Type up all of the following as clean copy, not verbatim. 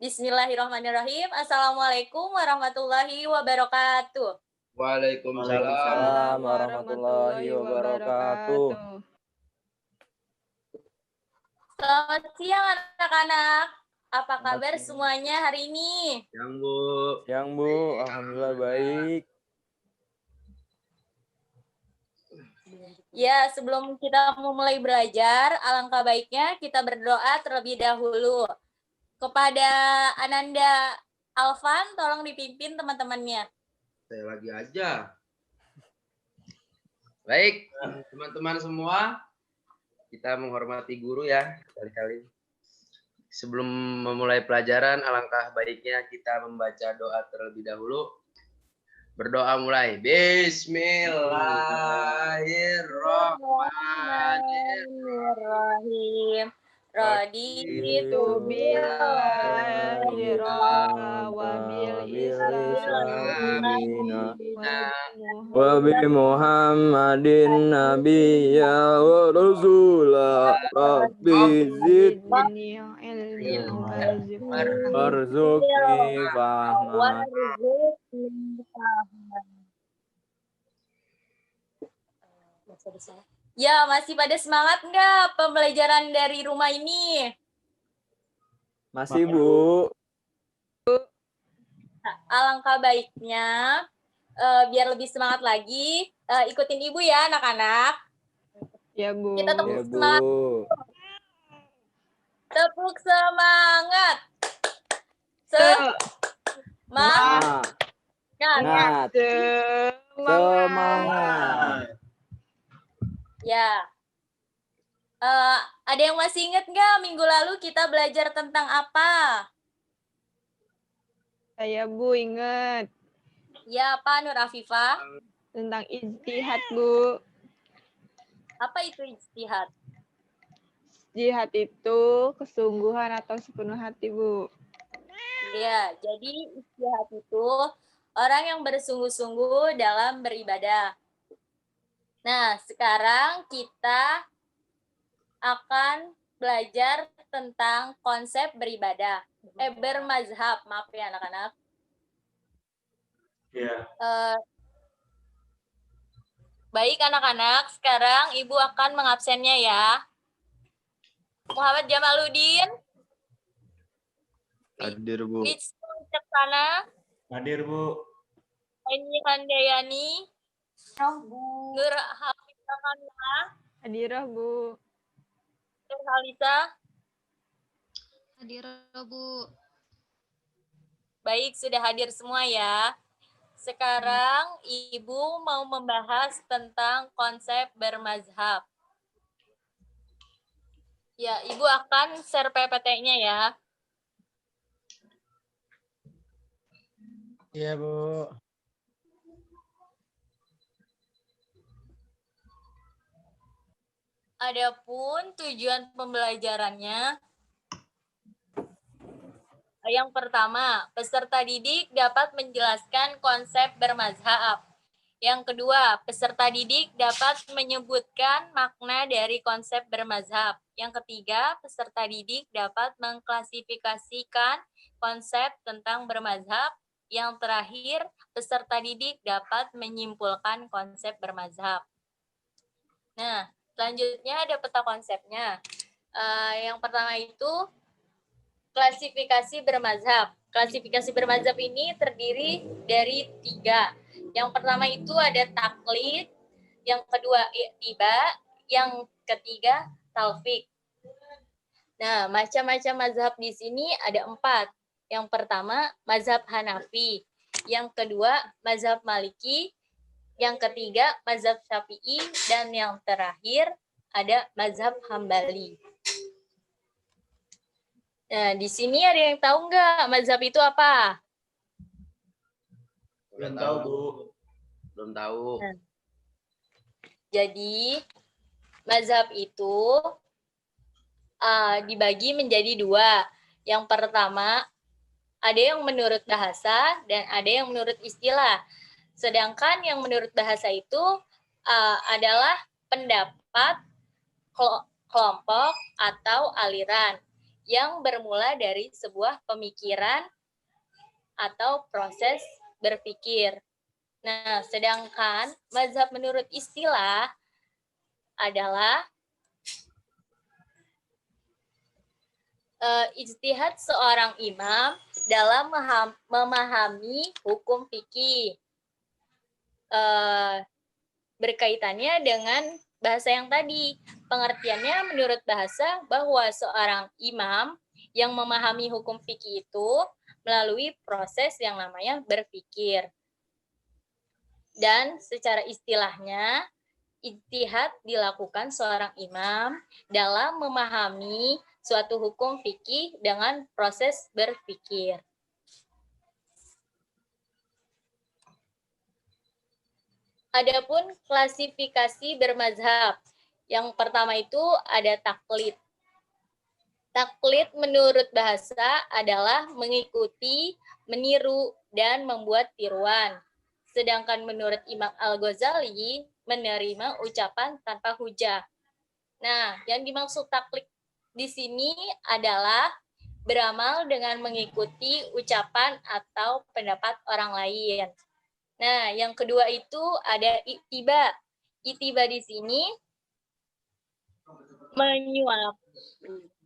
Bismillahirrahmanirrahim. Assalamualaikum warahmatullahi wabarakatuh. Waalaikumsalam warahmatullahi wabarakatuh. Selamat siang anak-anak. Apa kabar semuanya hari ini? Yang Bu, alhamdulillah baik. Ya, sebelum kita memulai belajar, alangkah baiknya kita berdoa terlebih dahulu. Kepada Ananda Alvan, tolong dipimpin teman-temannya. Saya lagi aja. Baik, teman-teman semua, kita menghormati guru ya, kali-kali. Sebelum memulai pelajaran, alangkah baiknya kita membaca doa terlebih dahulu. Berdoa mulai. Bismillahirrahmanirrahim. Raditu billahi Wabil Islamina wa bi Muhammadin nabiyya wa rasula rabbi zidni warzuqni fahma. Ya, masih pada semangat nggak pembelajaran dari rumah ini? Masih, Bu. Alangkah baiknya, biar lebih semangat lagi, ikutin Ibu ya anak-anak. Ya, Bu. Kita tepuk Ya, semangat. Bu. Tepuk semangat. Semangat. Ya. Ada yang masih ingat nggak minggu lalu kita belajar tentang apa? Saya, Bu, ingat. Ya, apa Nur Afifah? Tentang ijtihad, Bu. Apa itu ijtihad? Ijtihad itu kesungguhan atau sepenuh hati, Bu. Ya, jadi ijtihad itu orang yang bersungguh-sungguh dalam beribadah. Nah, sekarang kita akan belajar tentang konsep beribadah. Bermazhab, maaf ya anak-anak. Ya. Baik anak-anak, sekarang Ibu akan mengabsennya ya. Muhammad Jamaluddin. Hadir, Bu. Wisnu Cekana. Hadir, Bu. Aini Handayani. Nur Hafizahana. Hadirah, Bu. Nur Halisa. Hadirah, Bu. Baik, sudah hadir semua ya. Sekarang Ibu mau membahas tentang konsep bermazhab. Ya, Ibu akan share PPT-nya ya. Iya, Bu. Adapun tujuan pembelajarannya, yang pertama, peserta didik dapat menjelaskan konsep bermazhab. Yang kedua, peserta didik dapat menyebutkan makna dari konsep bermazhab. Yang ketiga, peserta didik dapat mengklasifikasikan konsep tentang bermazhab. Yang terakhir, peserta didik dapat menyimpulkan konsep bermazhab. Nah, selanjutnya ada peta konsepnya. Yang pertama itu klasifikasi bermazhab. Klasifikasi bermazhab ini terdiri dari 3. Yang pertama itu ada taklid, yang kedua i'tiba, yang ketiga taufik. Nah, macam-macam mazhab di sini ada 4. Yang pertama mazhab Hanafi, yang kedua mazhab Maliki, yang ketiga mazhab Syafi'i, dan yang terakhir ada mazhab Hambali. Nah, di sini ada yang tahu nggak mazhab itu apa? Belum tahu, Bu. Belum tahu. Nah, jadi, mazhab itu dibagi menjadi 2. Yang pertama, ada yang menurut bahasa dan ada yang menurut istilah. Sedangkan yang menurut bahasa itu adalah pendapat kelompok atau aliran. yang bermula dari sebuah pemikiran atau proses berpikir. Nah, sedangkan mazhab menurut istilah adalah ijtihad seorang imam dalam memahami hukum fikih. Berkaitannya dengan bahasa yang tadi. Pengertiannya menurut bahasa bahwa seorang imam yang memahami hukum fikih itu melalui proses yang namanya berpikir. Dan secara istilahnya, ijtihad dilakukan seorang imam dalam memahami suatu hukum fikih dengan proses berpikir. Adapun klasifikasi bermazhab. Yang pertama itu ada taklid. Taklid menurut bahasa adalah mengikuti, meniru, dan membuat tiruan. Sedangkan menurut Imam Al-Ghazali menerima ucapan tanpa hujah. Nah, yang dimaksud taklid di sini adalah beramal dengan mengikuti ucapan atau pendapat orang lain. Nah, yang kedua itu ada ittiba. Ittiba di sini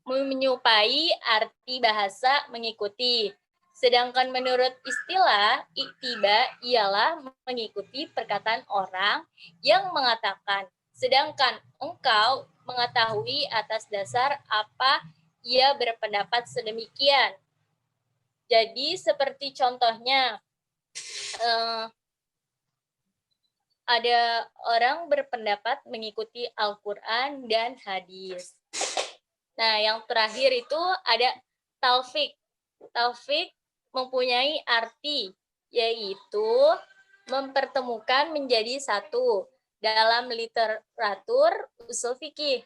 menyerupai arti bahasa mengikuti. Sedangkan menurut istilah, ittiba ialah mengikuti perkataan orang yang mengatakan. Sedangkan engkau mengetahui atas dasar apa ia berpendapat sedemikian. Jadi seperti contohnya, ada orang berpendapat mengikuti Al-Quran dan hadis. Nah, yang terakhir itu ada talfik. Talfik mempunyai arti, yaitu mempertemukan menjadi satu dalam literatur usul fikih.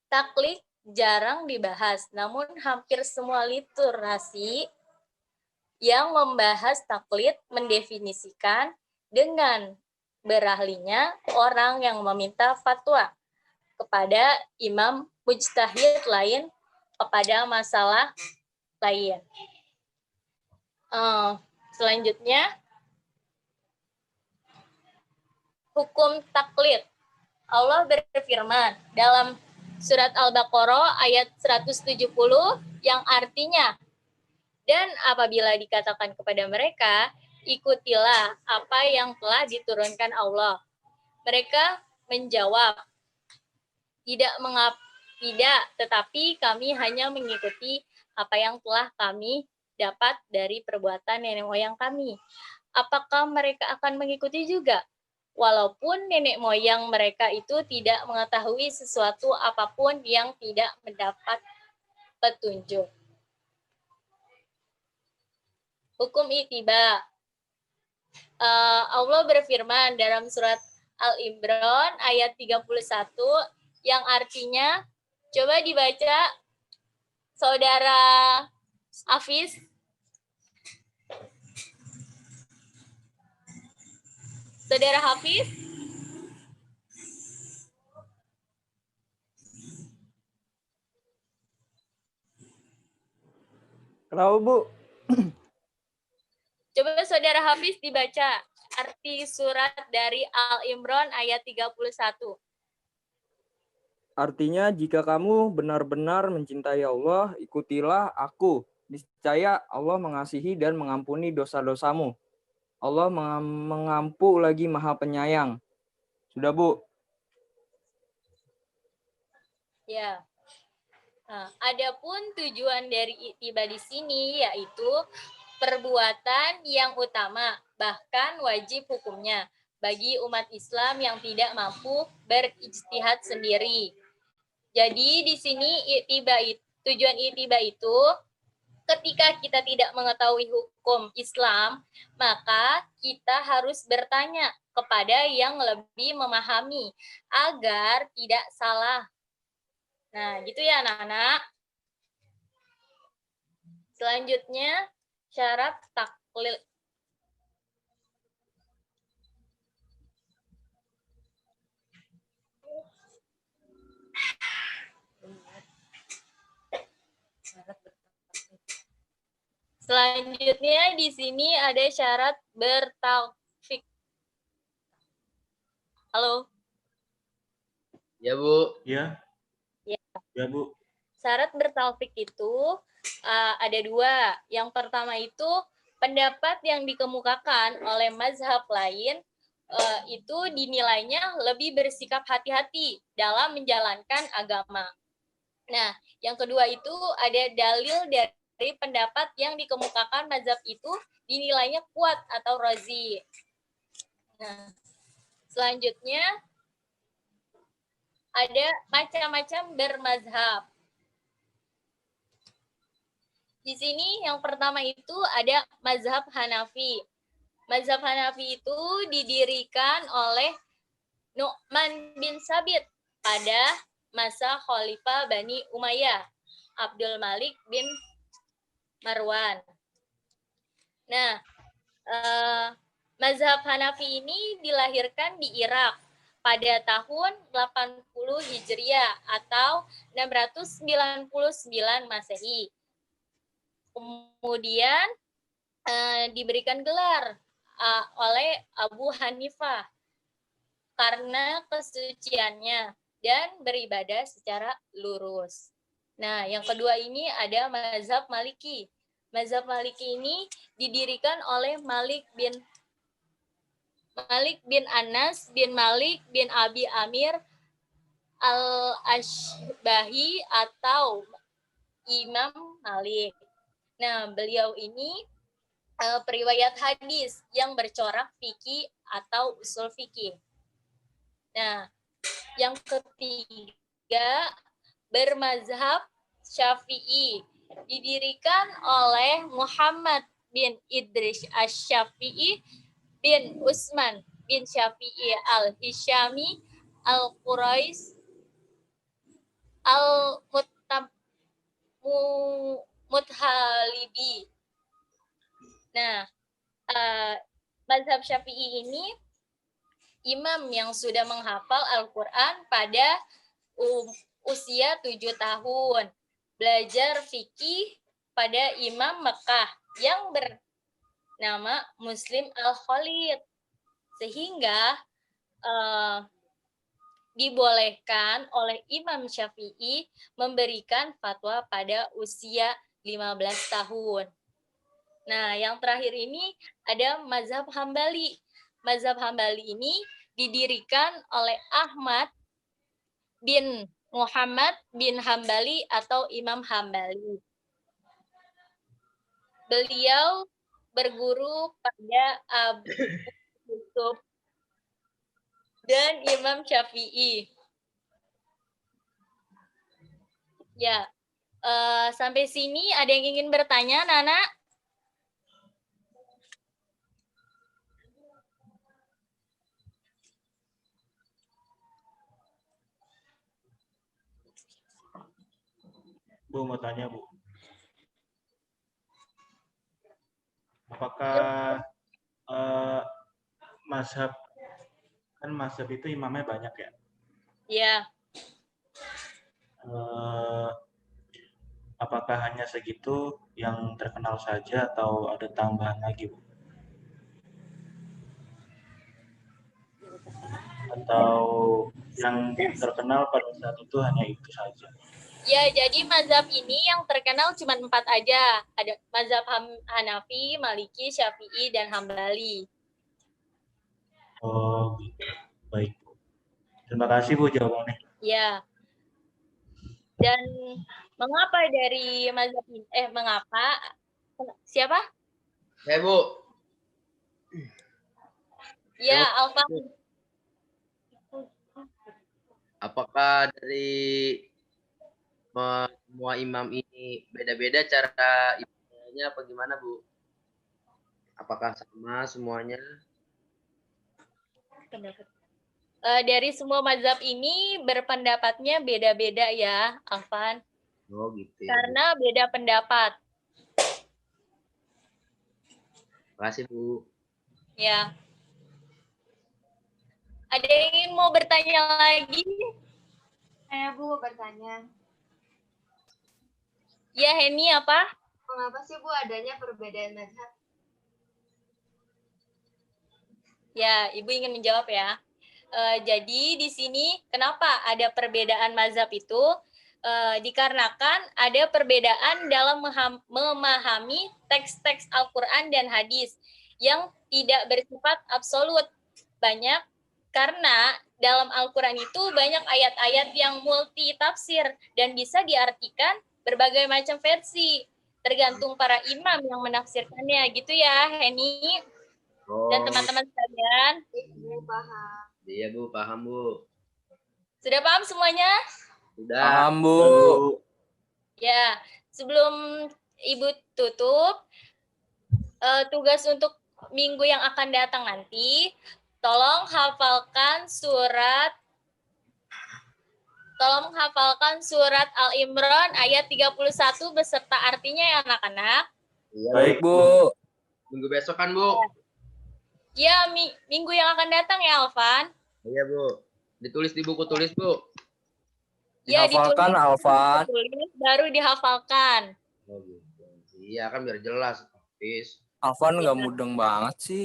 Taklid jarang dibahas, namun hampir semua literasi yang membahas taklid mendefinisikan dengan berahlinya orang yang meminta fatwa kepada imam mujtahid lain kepada masalah lain. Selanjutnya, hukum taklid. Allah berfirman dalam surat Al-Baqarah ayat 170 yang artinya, dan apabila dikatakan kepada mereka, ikutilah apa yang telah diturunkan Allah. Mereka menjawab, tidak, tetapi kami hanya mengikuti apa yang telah kami dapat dari perbuatan nenek moyang kami. Apakah mereka akan mengikuti juga? Walaupun nenek moyang mereka itu tidak mengetahui sesuatu apapun yang tidak mendapat petunjuk. Hukum ittiba. Allah berfirman dalam surat Al-Imran ayat 31 yang artinya, coba dibaca Saudara Hafiz. Saudara Hafiz. Kenapa, Bu? Coba Saudara Hafiz dibaca arti surat dari Al-Imran ayat 31. Artinya, jika kamu benar-benar mencintai Allah, ikutilah aku. Niscaya Allah mengasihi dan mengampuni dosa-dosamu. Allah mengampu lagi Maha Penyayang. Sudah, Bu? Ya. Nah, adapun tujuan dari ittiba di sini yaitu perbuatan yang utama, bahkan wajib hukumnya bagi umat Islam yang tidak mampu berijtihad sendiri. Jadi di sini tujuan ittiba itu ketika kita tidak mengetahui hukum Islam, maka kita harus bertanya kepada yang lebih memahami agar tidak salah. Nah, gitu ya anak-anak. Selanjutnya, syarat taklid. Selanjutnya di sini ada syarat bertalfik. Halo? Ya, Bu. Ya. Ya. Ya, Bu. Syarat bertalfik itu ada dua. Yang pertama itu pendapat yang dikemukakan oleh mazhab lain itu dinilainya lebih bersikap hati-hati dalam menjalankan agama. Nah, yang kedua itu ada dalil dari pendapat yang dikemukakan mazhab itu dinilainya kuat atau razi. Nah, selanjutnya ada macam-macam bermazhab. Di sini yang pertama itu ada mazhab Hanafi. Mazhab Hanafi itu didirikan oleh Nu'man bin Sabit pada masa Khalifah Bani Umayyah, Abdul Malik bin Marwan. Nah, mazhab Hanafi ini dilahirkan di Irak pada tahun 80 Hijriah atau 699 Masehi. Kemudian diberikan gelar oleh Abu Hanifah karena kesuciannya dan beribadah secara lurus. Nah, yang kedua ini ada mazhab Maliki. Mazhab Maliki ini didirikan oleh Malik bin Anas bin Malik bin Abi Amir al-Ashbahi atau Imam Malik. Nah, beliau ini periwayat hadis yang bercorak fikih atau usul fikih. Nah, yang ketiga bermazhab Syafi'i, didirikan oleh Muhammad bin Idris Asy-Syafi'i bin Utsman bin Syafi'i al-Hisyami al-Quraisy al-Muthalibi. Nah, mazhab Syafi'i ini imam yang sudah menghafal Al-Quran pada usia 7 tahun. Belajar fikih pada Imam Mekah yang bernama Muslim Al-Khalid. Sehingga dibolehkan oleh Imam Syafi'i memberikan fatwa pada usia 15 tahun. Nah, yang terakhir ini ada mazhab Hambali. Mazhab Hambali ini didirikan oleh Ahmad bin Muhammad bin Hambali atau Imam Hambali. Beliau berguru pada Abu Yusuf dan Imam Syafi'i. Ya, sampai sini ada yang ingin bertanya, Nana? Bu, mau tanya, Bu. Apakah mazhab itu imamnya banyak ya? Ya. Apakah hanya segitu yang terkenal saja atau ada tambahan lagi, Bu? Atau yang terkenal pada saat itu hanya itu saja? Ya, jadi mazhab ini yang terkenal cuma 4 aja. Ada mazhab Hanafi, Maliki, Syafi'i, dan Hambali. Oh, gitu. Baik, Bu. Terima kasih, Bu, jawabannya. Ya. Dan mengapa dari mazhab ini? Mengapa? Siapa? Saya, Bu. Ya, Alfa. Apakah dari semua imam ini beda-beda cara ibadahnya apa gimana, Bu? Apakah sama semuanya? Dari semua mazhab ini berpendapatnya beda-beda ya, Alvan. Oh, gitu ya. Karena beda pendapat. Terima kasih, Bu. Ya. Ada yang ingin mau bertanya lagi? Saya Bu bertanya. Ya, Heni apa? Mengapa sih Bu adanya perbedaan mazhab? Ya, Ibu ingin menjawab ya. Jadi di sini kenapa ada perbedaan mazhab itu? Dikarenakan ada perbedaan dalam memahami teks-teks Al-Quran dan hadis yang tidak bersifat absolut. Banyak karena dalam Al-Quran itu banyak ayat-ayat yang multi tafsir dan bisa diartikan berbagai macam versi. Tergantung para imam yang menafsirkannya gitu ya, Heni dan Oh, teman-teman sekalian. Ibu paham. iya Bu, paham Bu. Sudah paham semuanya? Sudah. Paham, Bu. Ya, sebelum Ibu tutup, tugas untuk minggu yang akan datang nanti, tolong hafalkan surat Al-Imran ayat 31 beserta artinya ya anak-anak. Iya, Baik, Bu. Minggu besok kan Bu? Ya, minggu yang akan datang ya, Alvan. Iya Bu. Ditulis di buku tulis Bu. Ya, Dihafalkan, ditulis, Alvan. ditulis, baru dihafalkan. Oh, gitu. Iya kan biar jelas. Habis. Alvan nggak Iya. mudeng banget sih.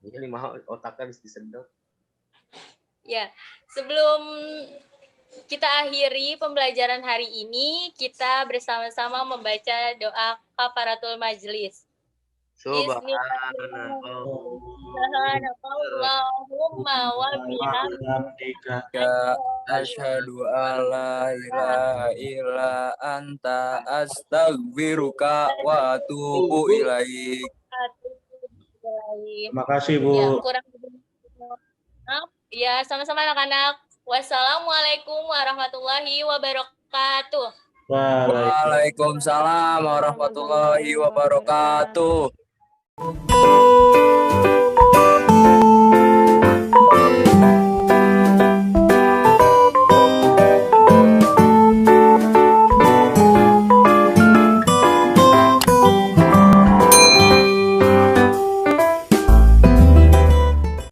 Ini mah otaknya harus disedot. Ya, sebelum kita akhiri pembelajaran hari ini, kita bersama-sama membaca doa kafaratul majlis. Subhanallahumma wa bihamdika Asyhadu alla ilaha illa anta astaghfiruka wa atubu ilaik. Terima kasih, Ya, Bu. kurang maaf. Ya, sama-sama anak-anak. Wassalamualaikum warahmatullahi wabarakatuh. Waalaikumsalam warahmatullahi wabarakatuh.